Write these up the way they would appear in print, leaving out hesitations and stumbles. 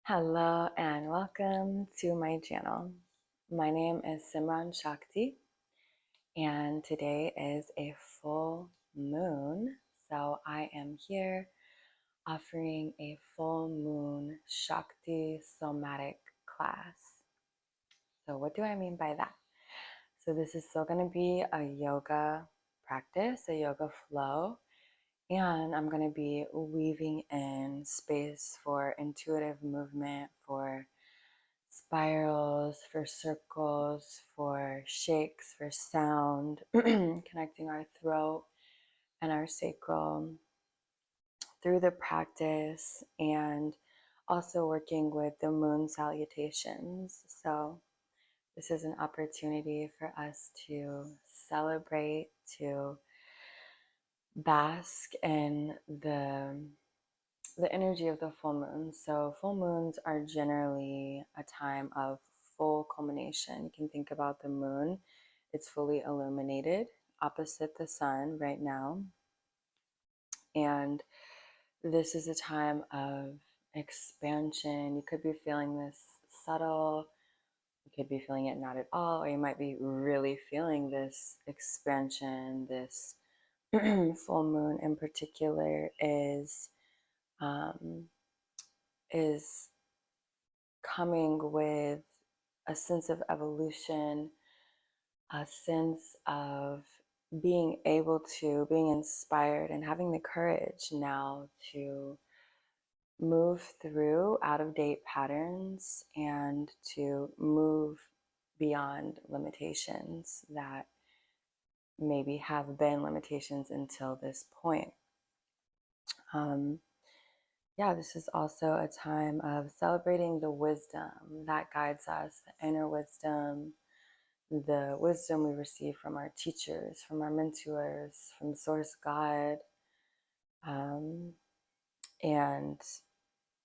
Hello and welcome to my channel. My name is Shakti, and today is a full moon. So I am here offering a full moon Shakti somatic class. So what do I mean by that? So this is still going to be a yoga practice, a yoga flow. And I'm going to be weaving in space for intuitive movement, for spirals, for circles, for shakes, for sound, connecting our throat and our sacral through the practice, and also working with the Moon Salutations. So this is an opportunity for us to celebrate, to bask in the energy of the full moon. So full moons are generally a time of full culmination. You can think about the moon. It's fully illuminated opposite the sun right now. And this is a time of expansion. You could be feeling this subtle, you could be feeling it not at all, or you might be really feeling this expansion. This full moon in particular um, is coming with a sense of evolution, a sense of being able to, being inspired and having the courage now to move through out of date patterns and to move beyond limitations that maybe have been limitations until this point. This is also a time of celebrating the wisdom that guides us, the inner wisdom, the wisdom we receive from our teachers, from our mentors, from Source God, and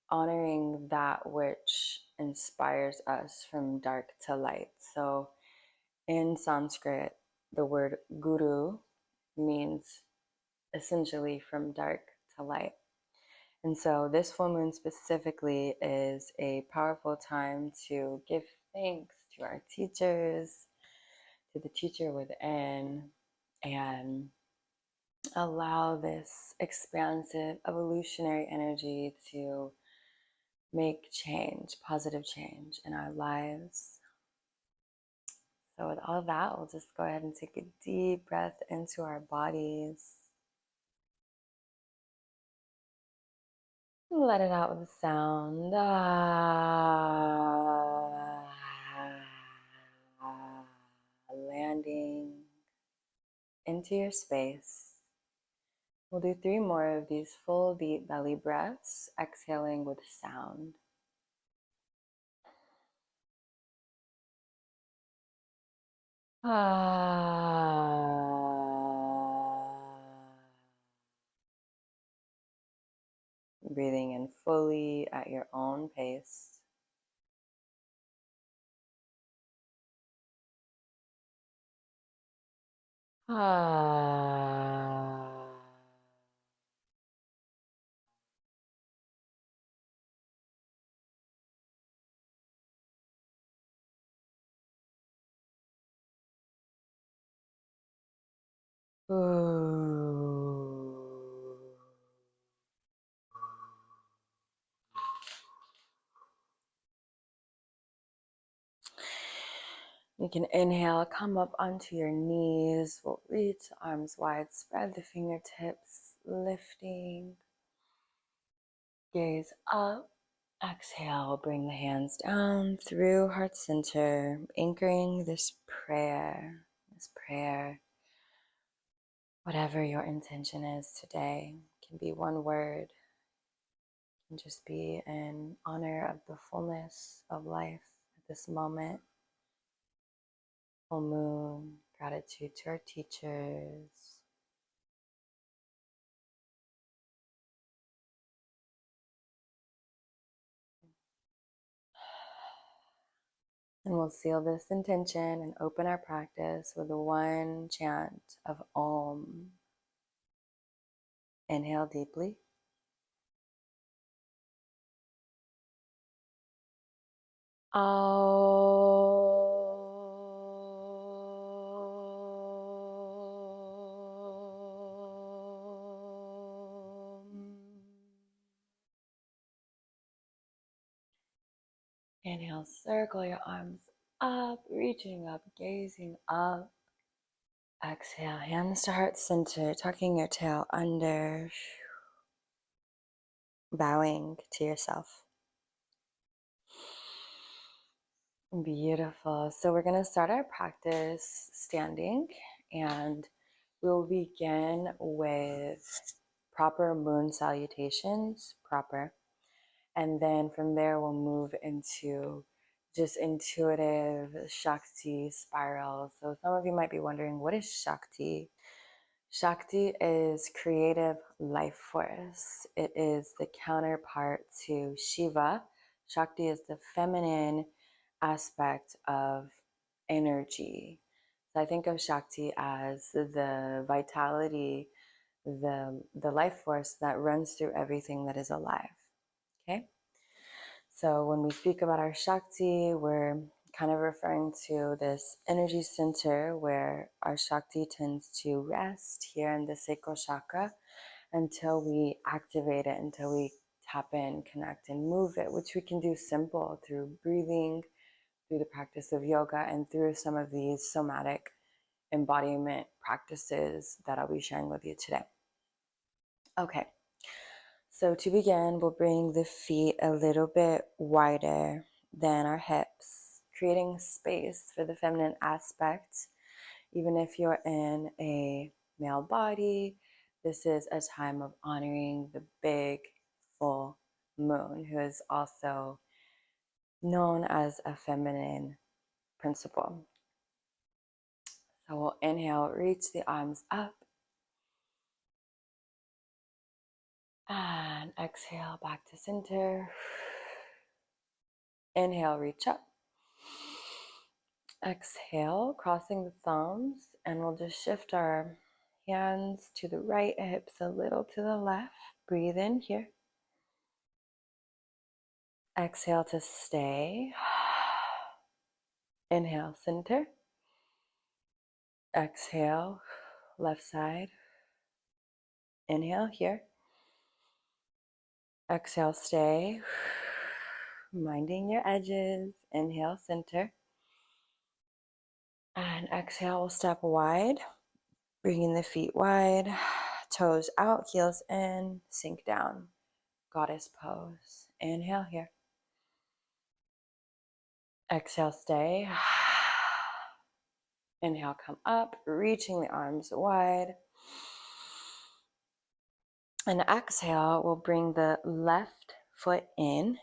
honoring that which inspires us from dark to light. So in Sanskrit, the word guru means essentially from dark to light. And so this full moon specifically is a powerful time to give thanks to our teachers, to the teacher within, and allow this expansive evolutionary energy to make change, positive change in our lives. So with all that, we'll just go ahead and take a deep breath into our bodies. Let it out with a sound. Landing into your space. We'll do 3 more of these full deep belly breaths, exhaling with sound. Breathing in fully at your own pace. You can inhale, come up onto your knees. We'll reach arms wide, spread the fingertips, lifting. Gaze up. Exhale, bring the hands down through heart center, anchoring this prayer. Whatever your intention is today, can be one word, can just be in honor of the fullness of life at this moment. Full moon, gratitude to our teachers. And we'll seal this intention and open our practice with one chant of Om. Inhale deeply. Inhale, circle your arms up, reaching up, gazing up. Exhale, hands to heart center, tucking your tail under, bowing to yourself. Beautiful. So we're going to start our practice standing, and we'll begin with proper moon salutations, and then from there we'll move into just intuitive Shakti spiral. So some of you might be wondering, what is Shakti? Shakti is creative life force. It is the counterpart to Shiva. Shakti is the feminine aspect of energy. So I think of Shakti as the vitality, the life force that runs through everything that is alive. Okay? So when we speak about our Shakti, we're kind of referring to this energy center where our Shakti tends to rest here in the sacral chakra until we activate it, until we tap in, connect, and move it, which we can do simple through breathing, through the practice of yoga, and through some of these somatic embodiment practices that I'll be sharing with you today. Okay. So to begin, we'll bring the feet a little bit wider than our hips, creating space for the feminine aspect. Even if you're in a male body, this is a time of honoring the big full moon, who is also known as a feminine principle. So we'll inhale, reach the arms up. And exhale, back to center. Inhale, reach up. Exhale, crossing the thumbs, and we'll just shift our hands to the right, hips a little to the left. Breathe in here. Exhale to stay. Inhale, center. Exhale, left side. Inhale here. Exhale, stay. Minding your edges. Inhale, center. And exhale, we'll step wide. Bringing the feet wide. Toes out, heels in. Sink down. Goddess pose. Inhale here. Exhale, stay. Inhale, come up, reaching the arms wide. And exhale, we'll bring the left foot in,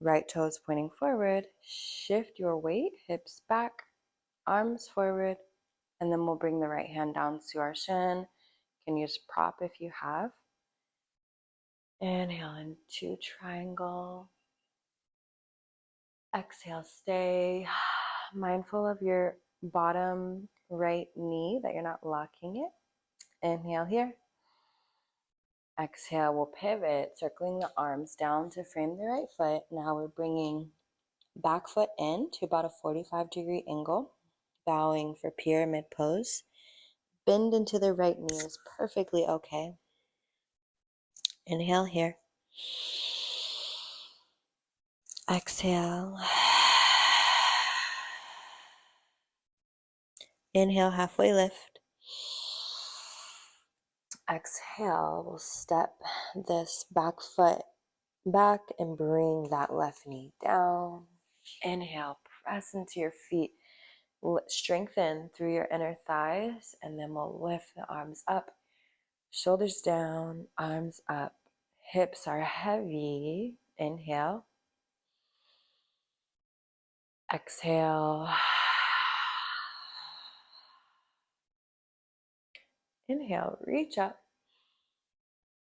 right toes pointing forward. Shift your weight, hips back, arms forward, and then we'll bring the right hand down to our shin. You can use prop if you have. Inhale into triangle. Exhale, stay. Mindful of your bottom right knee, that you're not locking it. Inhale here. Exhale, we'll pivot, circling the arms down to frame the right foot. Now we're bringing back foot in to about a 45-degree angle, bowing for pyramid pose. Bend into the right knee is perfectly okay. Inhale here. Exhale. Inhale, halfway lift. Exhale, we'll step this back foot back and bring that left knee down. Inhale, press into your feet, strengthen through your inner thighs, and then we'll lift the arms up, shoulders down, arms up, hips are heavy. Inhale. Exhale. Inhale, reach up.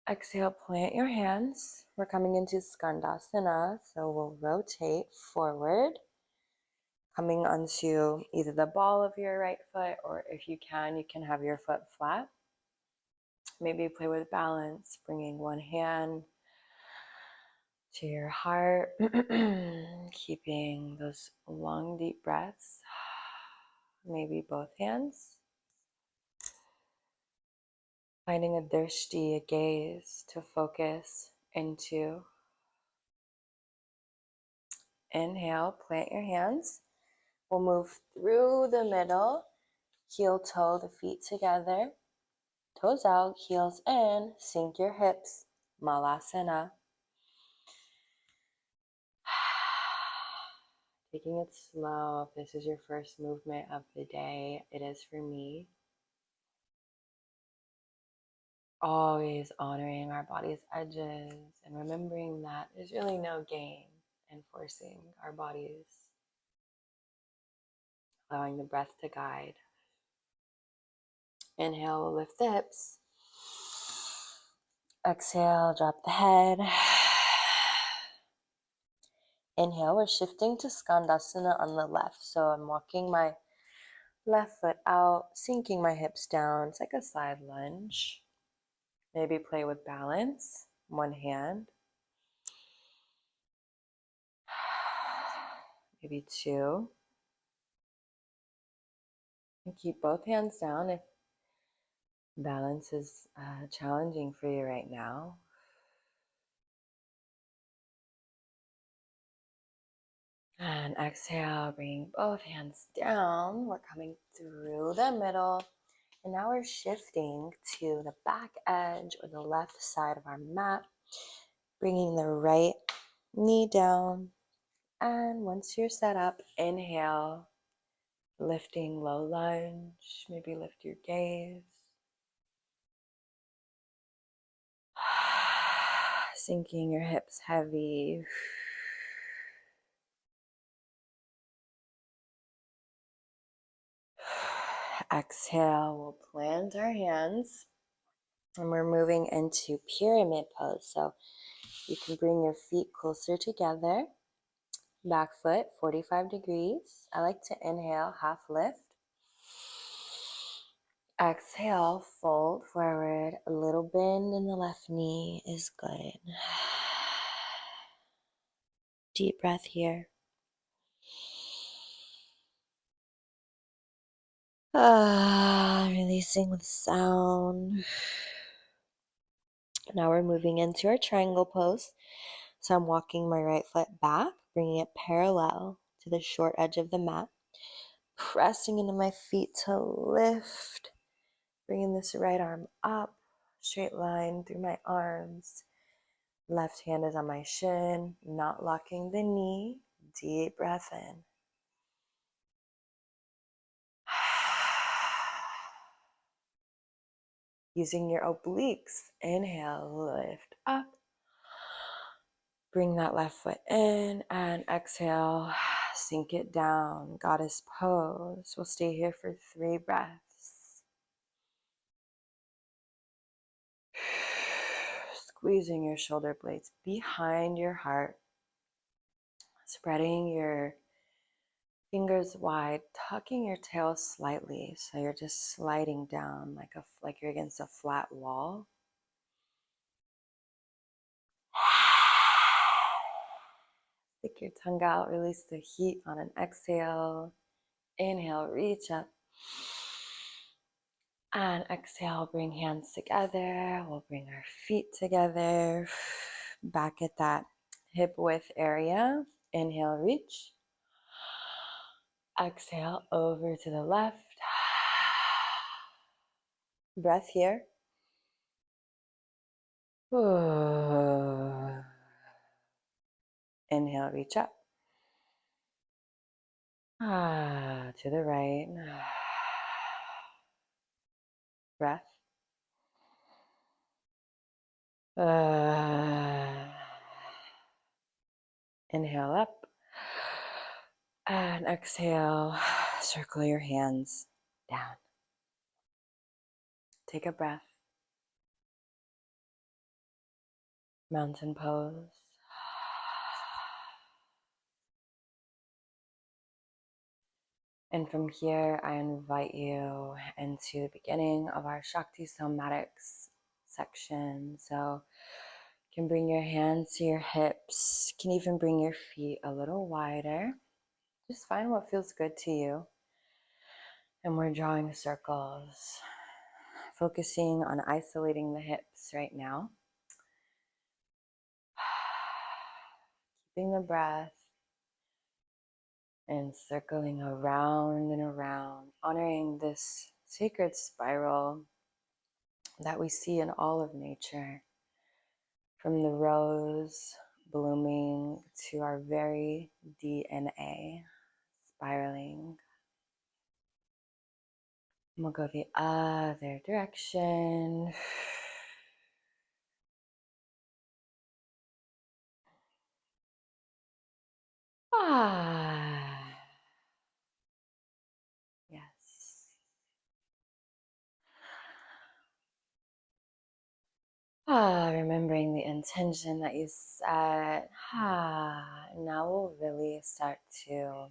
Exhale, plant your hands. We're coming into Skandasana, so we'll rotate forward, coming onto either the ball of your right foot, or if you can have your foot flat. Maybe play with balance, bringing one hand to your heart, keeping those long, deep breaths. Maybe both hands. Finding a drishti, a gaze to focus into. Inhale, plant your hands. We'll move through the middle, heel toe, the feet together. Toes out, heels in, sink your hips, malasana. Taking it slow. If this is your first movement of the day, it is for me. Always honoring our body's edges and remembering that there's really no gain in forcing our bodies. Allowing the breath to guide. Inhale, we'll lift the hips. Exhale, drop the head. Inhale, we're shifting to Skandasana on the left. So I'm walking my left foot out, sinking my hips down. It's like a side lunge. Maybe play with balance, one hand. Maybe two. And keep both hands down if balance is challenging for you right now. And exhale, bringing both hands down. We're coming through the middle. And now we're shifting to the back edge or the left side of our mat. Bringing the right knee down. And once you're set up, inhale, lifting low lunge. Maybe lift your gaze. Sinking your hips heavy. Exhale, we'll plant our hands and we're moving into pyramid pose. So you can bring your feet closer together. Back foot 45 degrees. I like to inhale, half lift. Exhale, fold forward. A little bend in the left knee is good. Deep breath here. Releasing with sound. Now we're moving into our triangle pose. So I'm walking my right foot back, bringing it parallel to the short edge of the mat. Pressing into my feet to lift. Bringing this right arm up, straight line through my arms. Left hand is on my shin, not locking the knee. Deep breath in. Using your obliques, inhale, lift up. Bring that left foot in and exhale, sink it down. Goddess pose. We'll stay here for 3 breaths. Squeezing your shoulder blades behind your heart. Spreading your fingers wide, tucking your tail slightly so you're just sliding down like you're against a flat wall. Stick your tongue out, release the heat on an exhale. Inhale, reach up. And exhale, bring hands together. We'll bring our feet together. Back at that hip width area. Inhale, reach. Exhale, over to the left. Breath here. Inhale, reach up. To the right. Breath. Inhale up. And exhale, circle your hands down. Take a breath. Mountain pose. And from here, I invite you into the beginning of our Shakti Somatics section. So You can bring your hands to your hips. You can even bring your feet a little wider. Just find what feels good to you. And we're drawing circles, focusing on isolating the hips right now. Keeping the breath and circling around and around, honoring this sacred spiral that we see in all of nature, from the rose blooming to our very DNA spiraling. And we'll go the other direction. Yes. Remembering the intention that you set. Now we'll really start to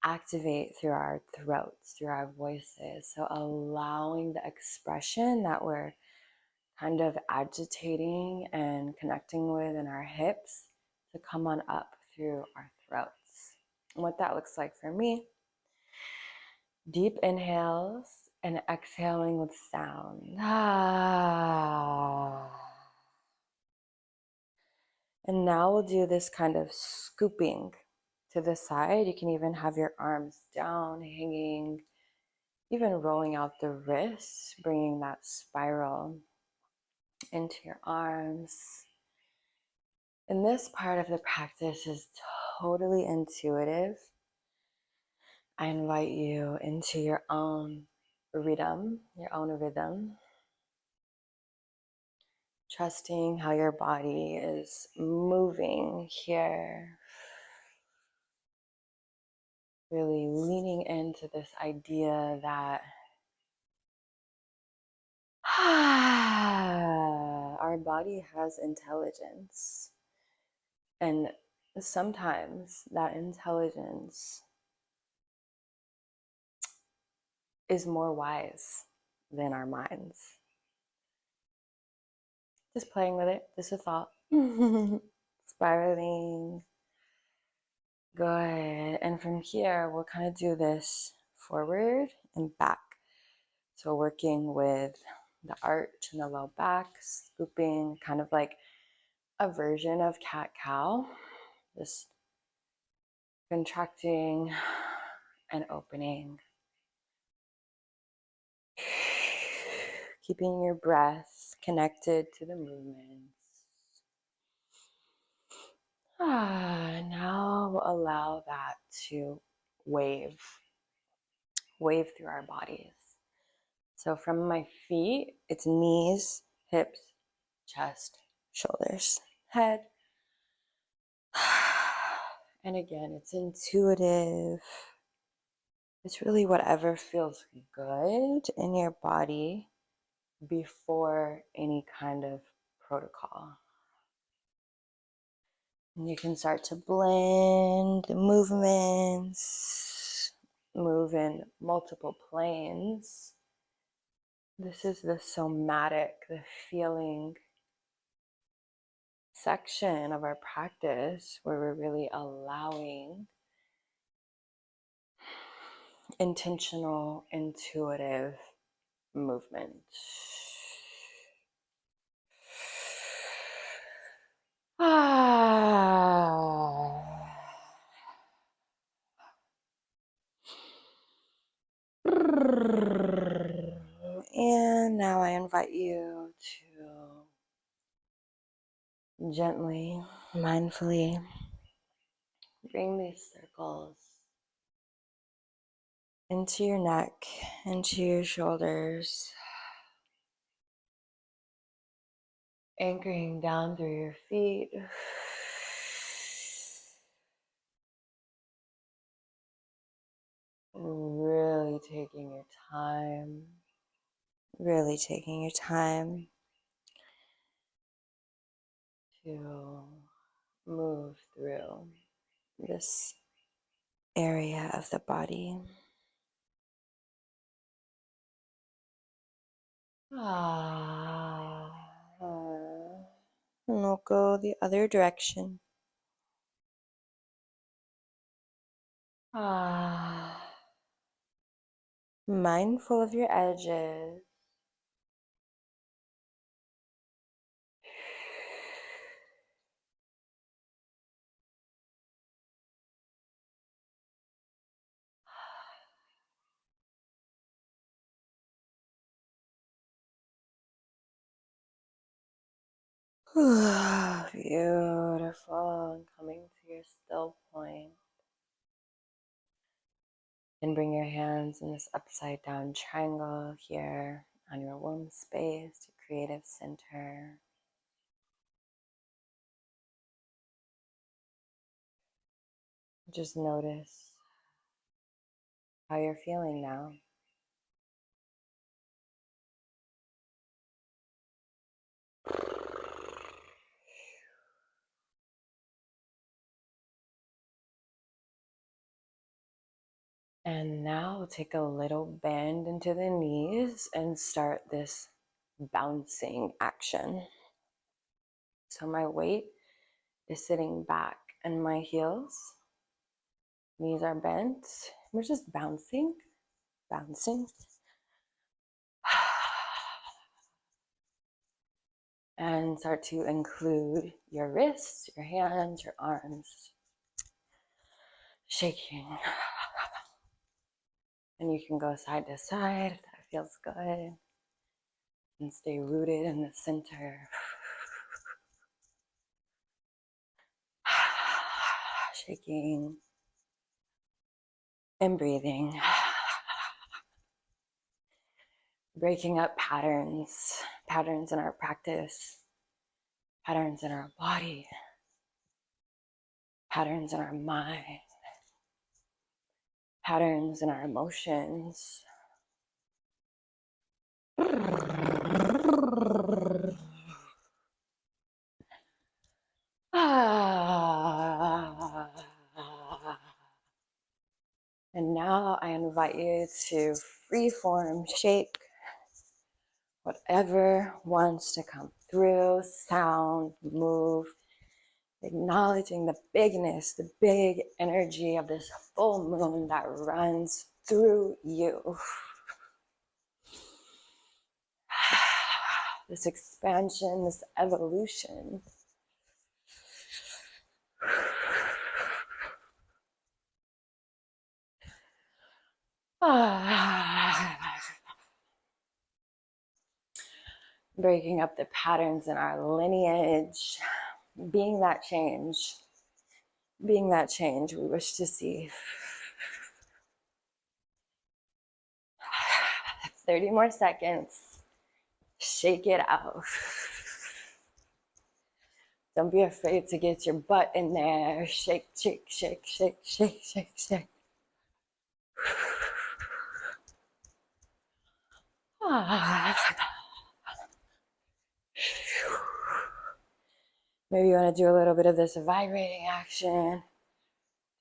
activate through our throats, through our voices. So allowing the expression that we're kind of agitating and connecting with in our hips to come on up through our throats. And what that looks like for me, deep inhales and exhaling with sound. And now we'll do this kind of scooping to the side. You can even have your arms down, hanging, even rolling out the wrists, bringing that spiral into your arms. And this part of the practice is totally intuitive. I invite you into your own rhythm, trusting how your body is moving here. Really leaning into this idea that our body has intelligence. And sometimes that intelligence is more wise than our minds. Just playing with it, just a thought. Spiraling. Good. And from here, we'll kind of do this forward and back. So working with the arch and the low back, scooping, kind of like a version of cat-cow. Just contracting and opening. Keeping your breath connected to the movements. Now we'll allow that to wave through our bodies. So from my feet, it's knees, hips, chest, shoulders, head. And again, it's intuitive. It's really whatever feels good in your body before any kind of protocol. And you can start to blend the movements, move in multiple planes. This is the somatic, the feeling section of our practice where we're really allowing intentional, intuitive movement. And now I invite you to gently, mindfully bring these circles into your neck, into your shoulders, anchoring down through your feet. Really taking your time. Really taking your time to move through this area of the body. and we'll go the other direction. Mindful of your edges. Beautiful. And coming to your still point. And bring your hands in this upside down triangle here on your womb space, your creative center. Just notice how you're feeling now. And now take a little bend into the knees and start this bouncing action. So my weight is sitting back and my heels, knees are bent. We're just bouncing. And start to include your wrists, your hands, your arms, shaking. And you can go side to side if that feels good. And stay rooted in the center. Shaking and breathing. Breaking up patterns in our practice, patterns in our body, patterns in our mind, patterns in our emotions. And now I invite you to freeform shake whatever wants to come through, sound, move, acknowledging the bigness, the big energy of this full moon that runs through you. This expansion, this evolution. Breaking up the patterns in our lineage, being that change we wish to see. 30 more seconds. Shake it out. Don't be afraid to get your butt in there. Shake, shake, shake, shake, shake, shake, shake. Maybe you want to do a little bit of this vibrating action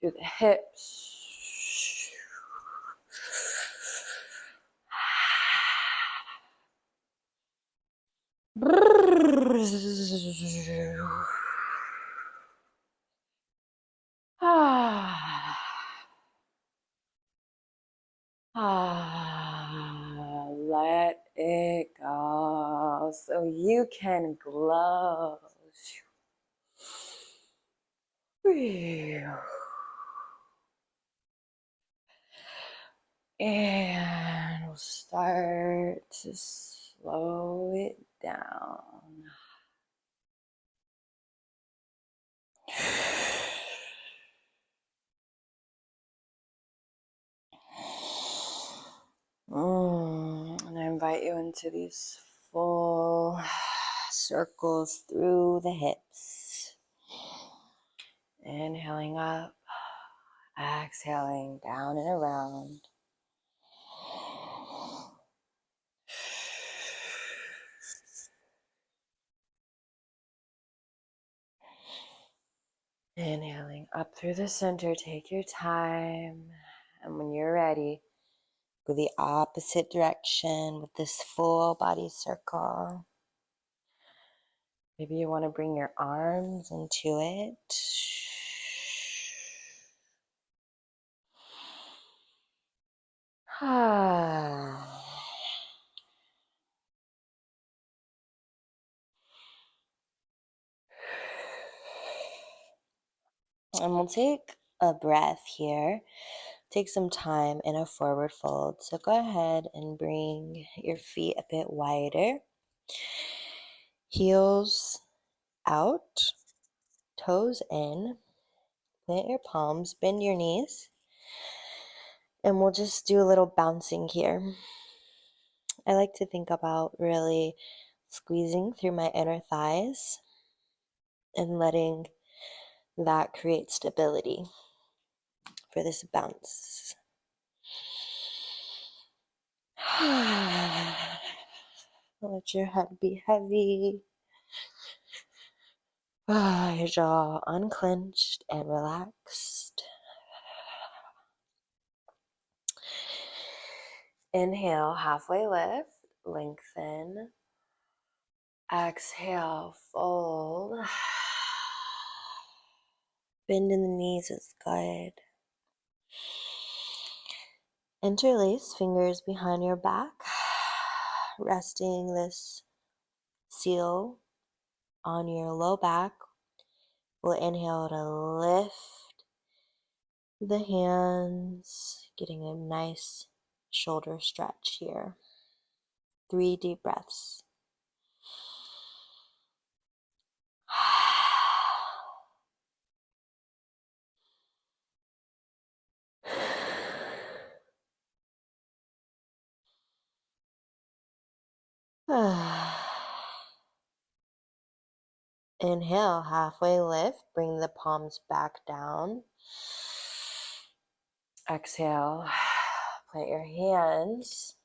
through the hips. Let it go so you can glow. And we'll start to slow it down. And I invite you into these full circles through the hips. Inhaling up, exhaling down and around. Inhaling up through the center, take your time. And when you're ready, go the opposite direction with this full body circle. Maybe you want to bring your arms into it. And we'll take a breath here. Take some time in a forward fold. So go ahead and bring your feet a bit wider. Heels out, toes in. Plant your palms, bend your knees. And we'll just do a little bouncing here. I like to think about really squeezing through my inner thighs and letting that create stability for this bounce. Let your head be heavy. Your jaw unclenched and relaxed. Inhale, halfway lift, lengthen. Exhale, fold. Bend in the knees is good. Interlace fingers behind your back, resting this seal on your low back. We'll inhale to lift the hands, getting a nice shoulder stretch here. 3 deep breaths. Inhale, halfway lift, bring the palms back down. Exhale, plant your hands.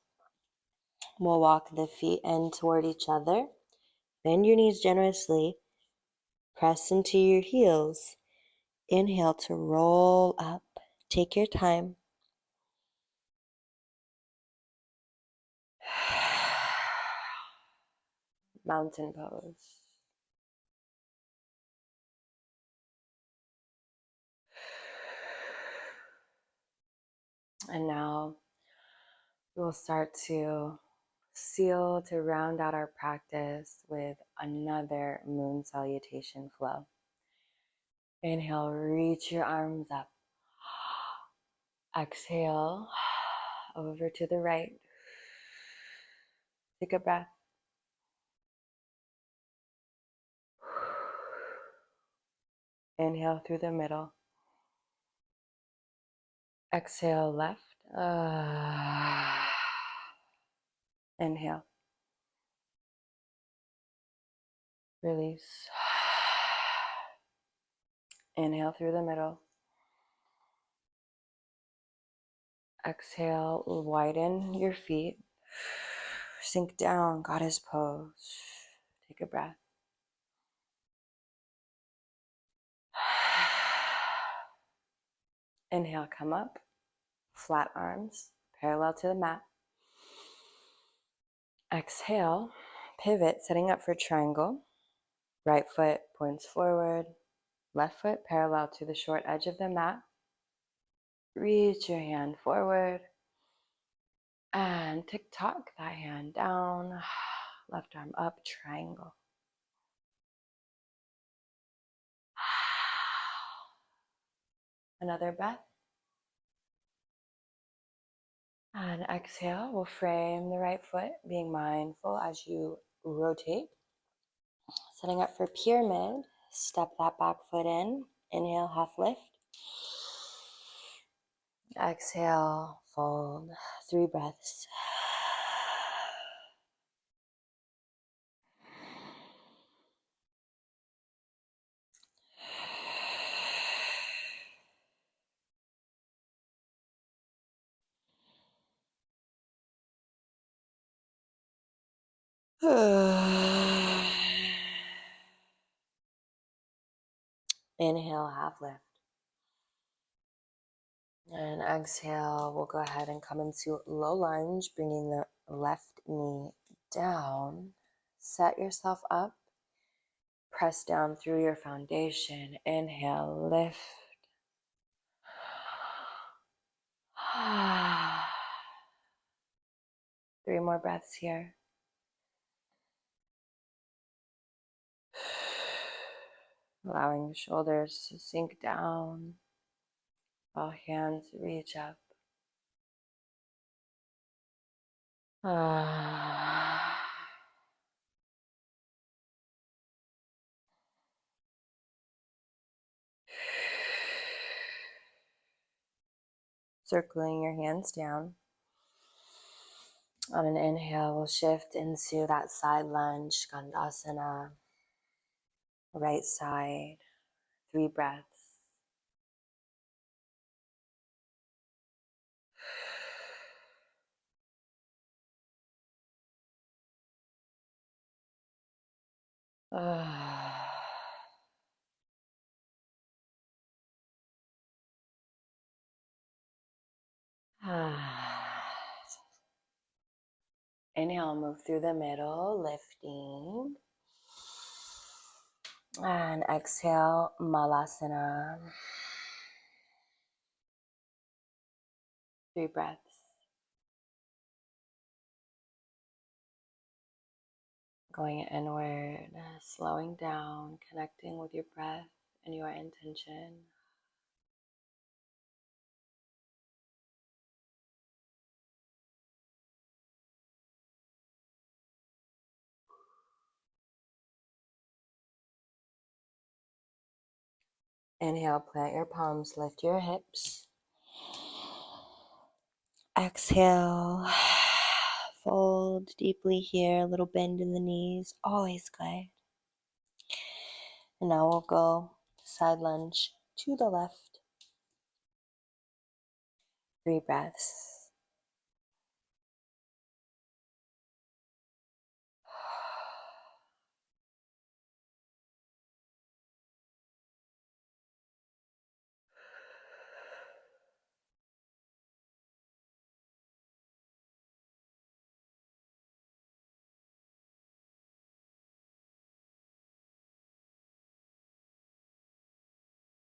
We'll walk the feet in toward each other. Bend your knees generously. Press into your heels. Inhale to roll up. Take your time. Mountain pose. And now we'll start to seal to round out our practice with another moon salutation flow. Inhale, reach your arms up. Exhale, over to the right. Take a breath. Inhale through the middle. Exhale left. Inhale. Release. Inhale through the middle. Exhale, widen your feet. Sink down, goddess pose. Take a breath. Inhale, come up. Flat arms, parallel to the mat. Exhale, pivot, setting up for triangle. Right foot points forward. Left foot parallel to the short edge of the mat. Reach your hand forward. And tick-tock, that hand down. Left arm up, triangle. Another breath. And exhale, we'll frame the right foot, being mindful as you rotate. Setting up for pyramid, step that back foot in. Inhale, half lift. Exhale, fold. 3 breaths. Inhale, half lift. And exhale, we'll go ahead and come into low lunge, bringing the left knee down. Set yourself up Press down through your foundation. Inhale, lift. 3 more breaths here. Allowing the shoulders to sink down while hands reach up. Circling your hands down. On an inhale, we'll shift into that side lunge, Skandasana, right side, 3 breaths. Inhale, move through the middle, lifting. And exhale, Malasana. 3 breaths. Going inward, slowing down, connecting with your breath and your intention. Inhale, plant your palms, lift your hips. Exhale, fold deeply here, a little bend in the knees, always good. And now we'll go side lunge to the left. 3 breaths.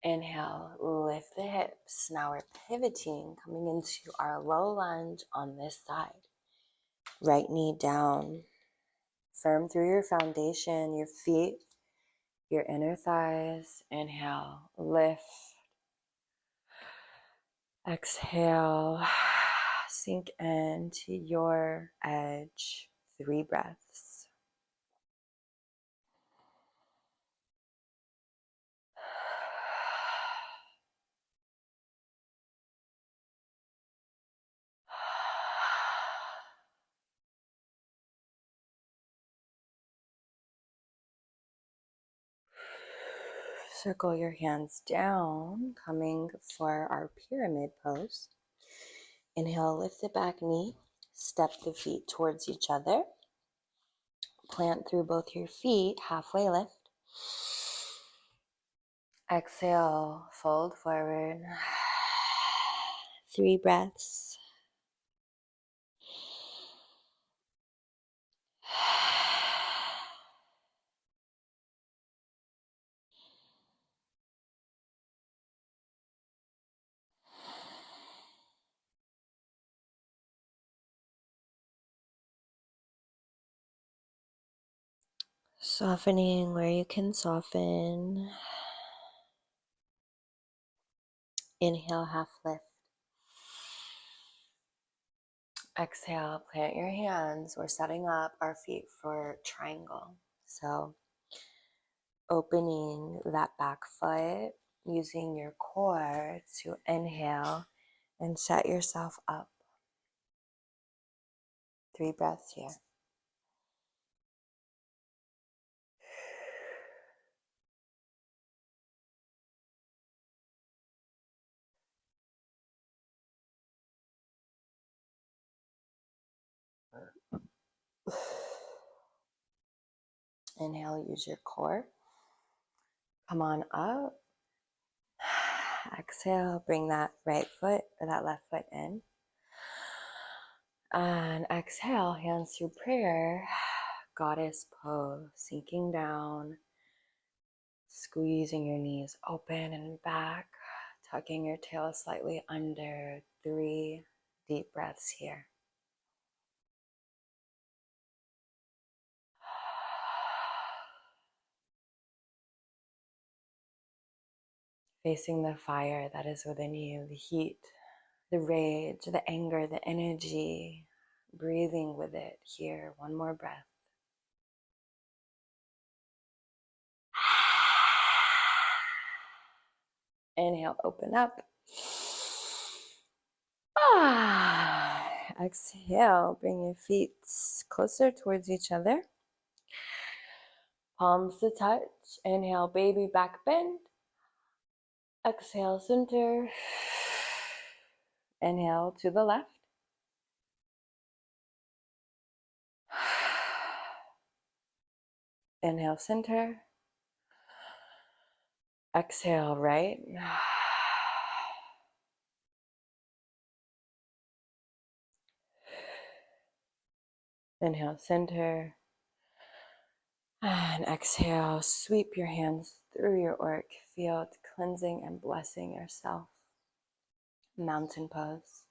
Inhale, lift the hips. Now we're pivoting, coming into our low lunge on this side. Right knee down. Firm through your foundation, your feet, your inner thighs. Inhale, lift. Exhale, sink into your edge. 3 breaths. Circle your hands down, coming for our pyramid pose. Inhale, lift the back knee, step the feet towards each other. Plant through both your feet, halfway lift. Exhale, fold forward. 3 breaths. Softening where you can soften. Inhale, half lift. Exhale, plant your hands. We're setting up our feet for triangle. So opening that back foot, using your core to inhale and set yourself up. 3 breaths here. Inhale, use your core. Come on up. Exhale, bring that right foot or that left foot in. And exhale, hands through prayer, goddess pose, sinking down, squeezing your knees open and back, tucking your tail slightly under. 3 deep breaths here. Facing the fire that is within you, the heat, the rage, the anger, the energy, breathing with it here. 1 more breath. Inhale, open up. Exhale, bring your feet closer towards each other. Palms to touch. Inhale, baby back bend. Exhale, center. Inhale to the left. Inhale, center. Exhale, right. Inhale, center. And exhale, sweep your hands through your auric field, cleansing and blessing yourself. Mountain pose.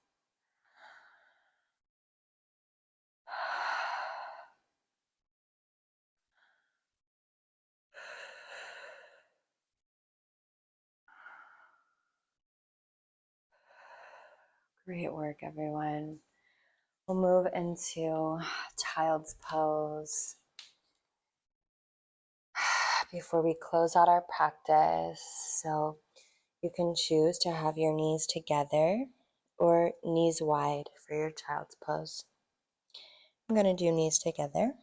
Great work, everyone. We'll move into child's pose. Before we close out our practice, so you can choose to have your knees together or knees wide for your child's pose. I'm going to do knees together.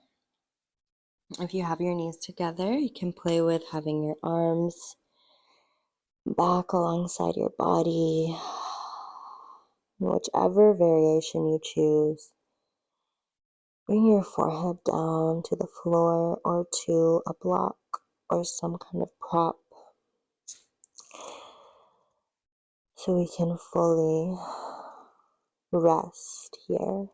If you have your knees together, you can play with having your arms back alongside your body. Whichever variation you choose, bring your forehead down to the floor or to a block or some kind of prop so we can fully rest here.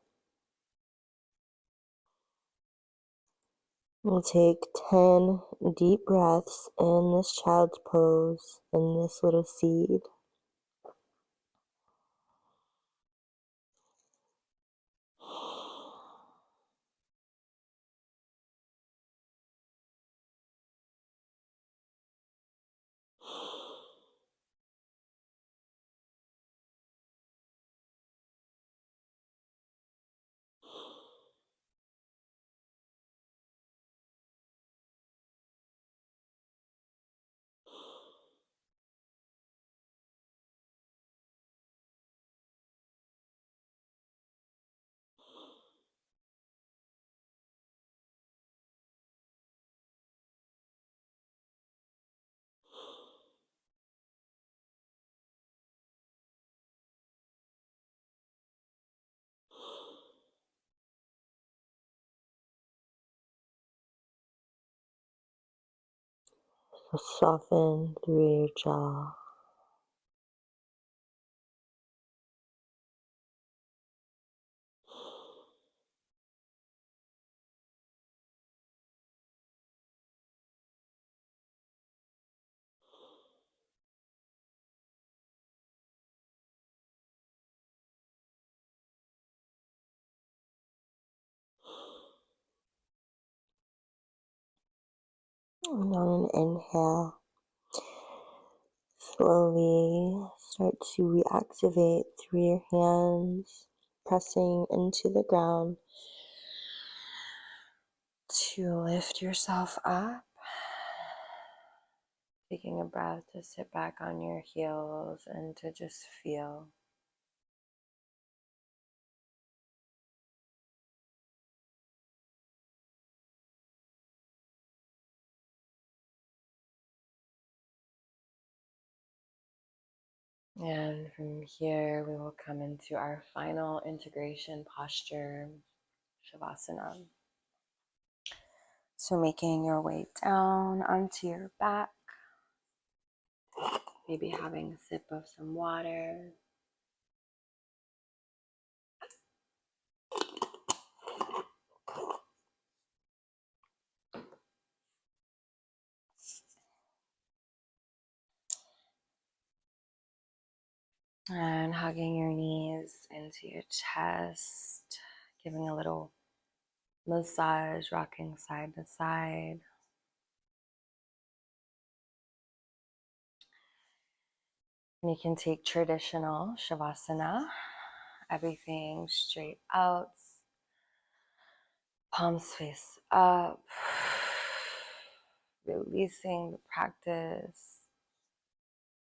We'll take 10 deep breaths in this child's pose, in this little seed. So soften through your jaw. And on an inhale, slowly start to reactivate through your hands, pressing into the ground to lift yourself up. Taking a breath to sit back on your heels and to just feel. And from here, we will come into our final integration posture, Shavasana. So making your way down onto your back, maybe having a sip of some water. And hugging your knees into your chest, giving a little massage, rocking side to side. And you can take traditional shavasana, everything straight out, palms face up, releasing the practice,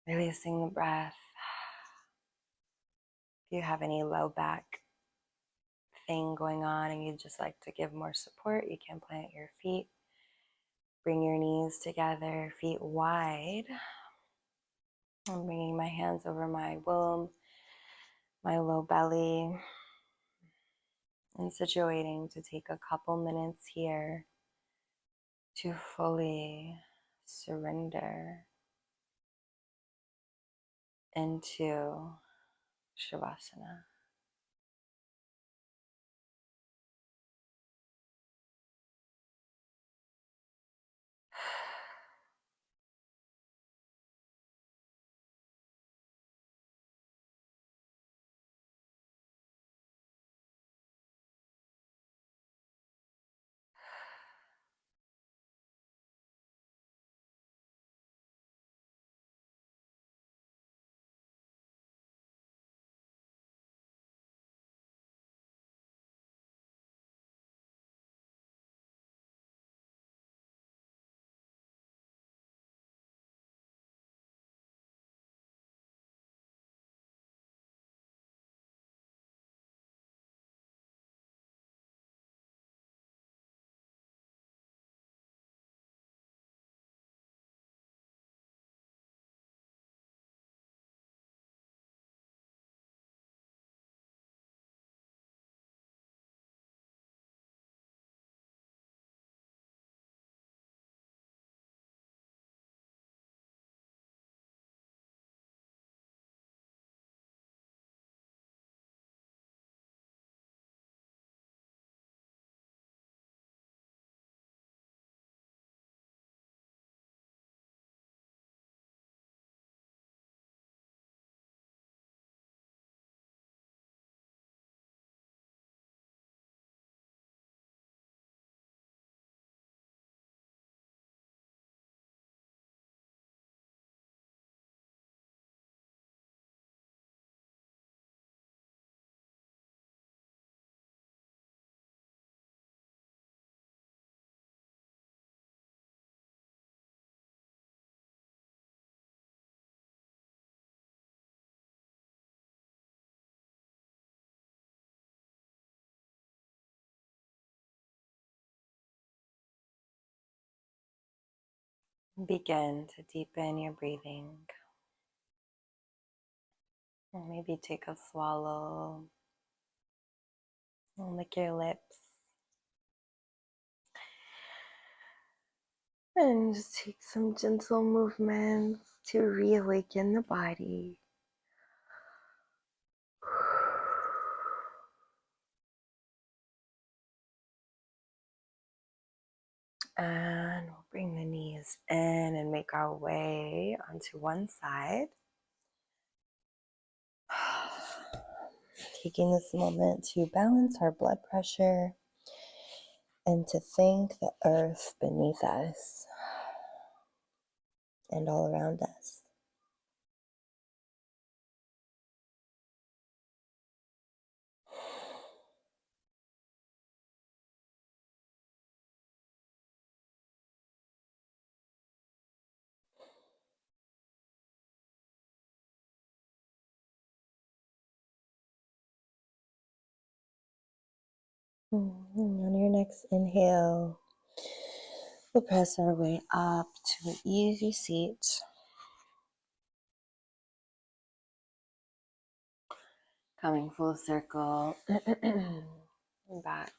releasing the breath. If you have any low back thing going on and you'd just like to give more support, you can plant your feet, bring your knees together, feet wide. I'm bringing my hands over my womb, my low belly, and situating to take a couple minutes here to fully surrender into Shavasana. Begin to deepen your breathing. Or maybe take a swallow. And lick your lips. And just take some gentle movements to reawaken the body. And we'll bring the knees in and make our way onto one side. Taking this moment to balance our blood pressure and to thank the earth beneath us and all around us. And on your next inhale, we'll press our way up to an easy seat. Coming full circle back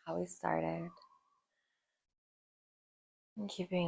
how we started. And keeping